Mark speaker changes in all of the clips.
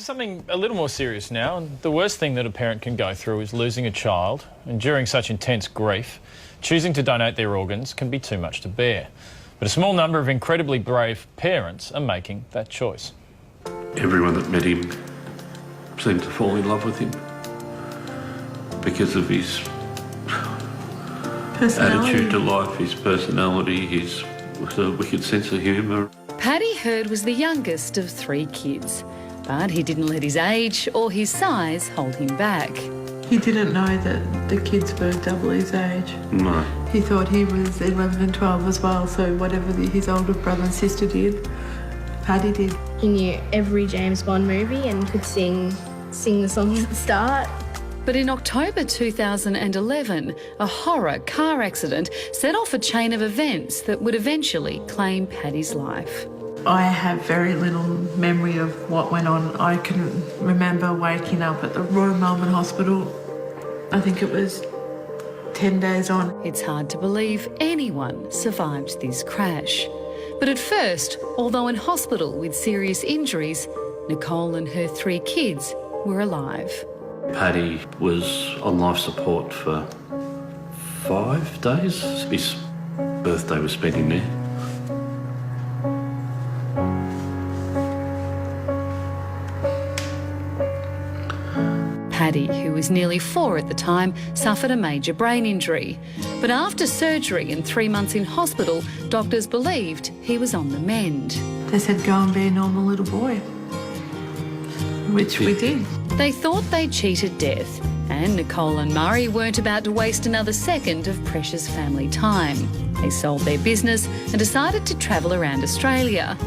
Speaker 1: Something a little more serious now, and the worst thing that a parent can go through is losing a child. Enduring such intense grief, choosing to donate their organs can be too much to bear. But a small number of incredibly brave parents are making that choice.
Speaker 2: Everyone that met him seemed to fall in love with him because of his attitude to life, his personality, his wicked sense of humour.
Speaker 3: Paddy Heard was the youngest of 3 kids, but he didn't let his age or his size hold him back.
Speaker 4: He didn't know that the kids were double his age.
Speaker 2: No.
Speaker 4: He thought he was 11 and 12 as well, so whatever his older brother and sister did, Paddy did.
Speaker 5: He knew every James Bond movie and could sing the songs at the start.
Speaker 3: But in October 2011, a horror car accident set off a chain of events that would eventually claim Paddy's life.
Speaker 4: I have very little memory of what went on. I can remember waking up at the Royal Melbourne Hospital. I think it was 10 days on.
Speaker 3: It's hard to believe anyone survived this crash. But at first, although in hospital with serious injuries, Nicole and her 3 kids were alive.
Speaker 2: Paddy was on life support for 5 days. His birthday was spent in there.
Speaker 3: Paddy, who was nearly 4 at the time, suffered a major brain injury. But after surgery and 3 months in hospital, doctors believed he was on the mend.
Speaker 4: They said, go and be a normal little boy, which we did.
Speaker 3: They thought they'd cheated death, and Nicole and Murray weren't about to waste another second of precious family time. They sold their business and decided to travel around Australia.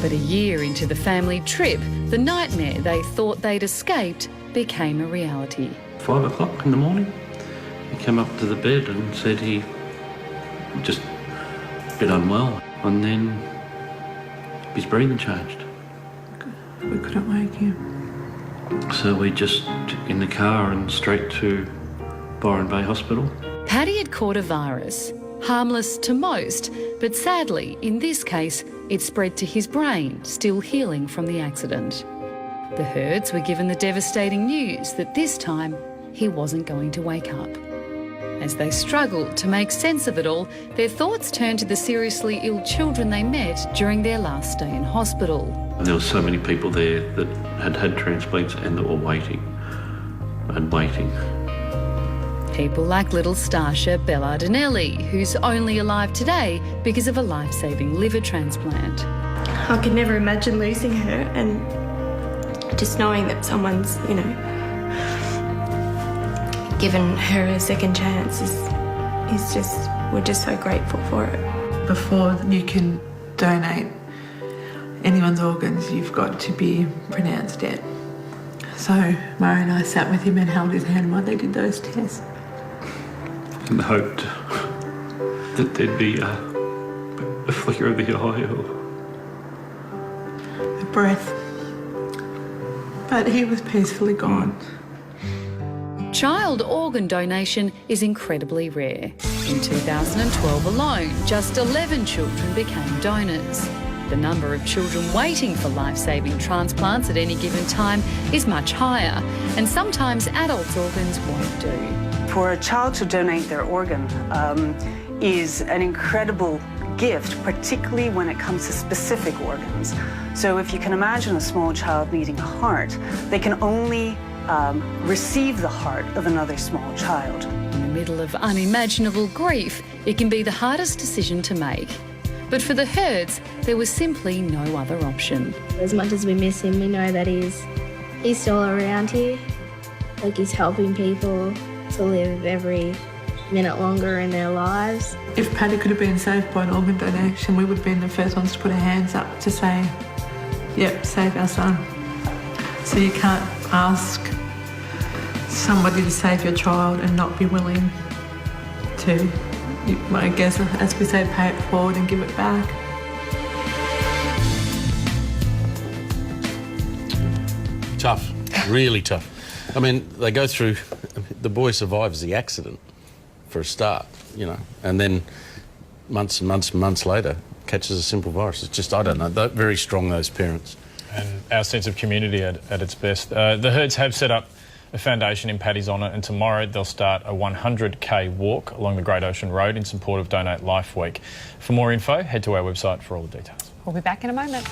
Speaker 3: But a year into the family trip, the nightmare they thought they'd escaped became a reality.
Speaker 2: 5 o'clock in the morning, he came up to the bed and said he just a bit unwell, and then his breathing changed.
Speaker 4: We couldn't wake him.
Speaker 2: So we just in the car and straight to Byron Bay Hospital.
Speaker 3: Paddy had caught a virus, harmless to most, but sadly, in this case, it spread to his brain, still healing from the accident. The Heards were given the devastating news that this time he wasn't going to wake up. As they struggled to make sense of it all, their thoughts turned to the seriously ill children they met during their last stay in hospital.
Speaker 2: And there were so many people there that had had transplants and that were waiting and waiting.
Speaker 3: People like little Stasia Bellardinelli, who's only alive today because of a life-saving liver transplant.
Speaker 5: I could never imagine losing her, and just knowing that someone's, given her a second chance is just, we're just so grateful for it.
Speaker 4: Before you can donate anyone's organs, you've got to be pronounced dead. So Murray and I sat with him and held his hand while they did those tests.
Speaker 2: And hoped that there'd be a flicker of the eye or
Speaker 4: a breath. But he was peacefully gone.
Speaker 3: Child organ donation is incredibly rare. In 2012 alone, just 11 children became donors. The number of children waiting for life-saving transplants at any given time is much higher, and sometimes adults' organs won't do.
Speaker 6: For a child to donate their organ is an incredible gift, particularly when it comes to specific organs. So if you can imagine a small child needing a heart, they can only receive the heart of another small child.
Speaker 3: In the middle of unimaginable grief, it can be the hardest decision to make. But for the Heards, there was simply no other option.
Speaker 5: As much as we miss him, we know that he's still around here. Like, he's helping people to live every minute longer in their lives.
Speaker 4: If Paddy could have been saved by an organ donation, we would have been the first ones to put our hands up to say, yep, save our son. So you can't ask somebody to save your child and not be willing to, I guess, as we say, pay it forward and give it back.
Speaker 7: Tough, really tough. I mean, they go through, the boy survives the accident for a start, and then months and months and months later catches a simple virus. It's just, I don't know, they're very strong, those parents.
Speaker 1: and our sense of community at its best. The Herds have set up a foundation in Paddy's honour, and tomorrow they'll start a 100k walk along the Great Ocean Road in support of Donate Life Week. For more info, head to our website for all the details.
Speaker 8: We'll be back in a moment.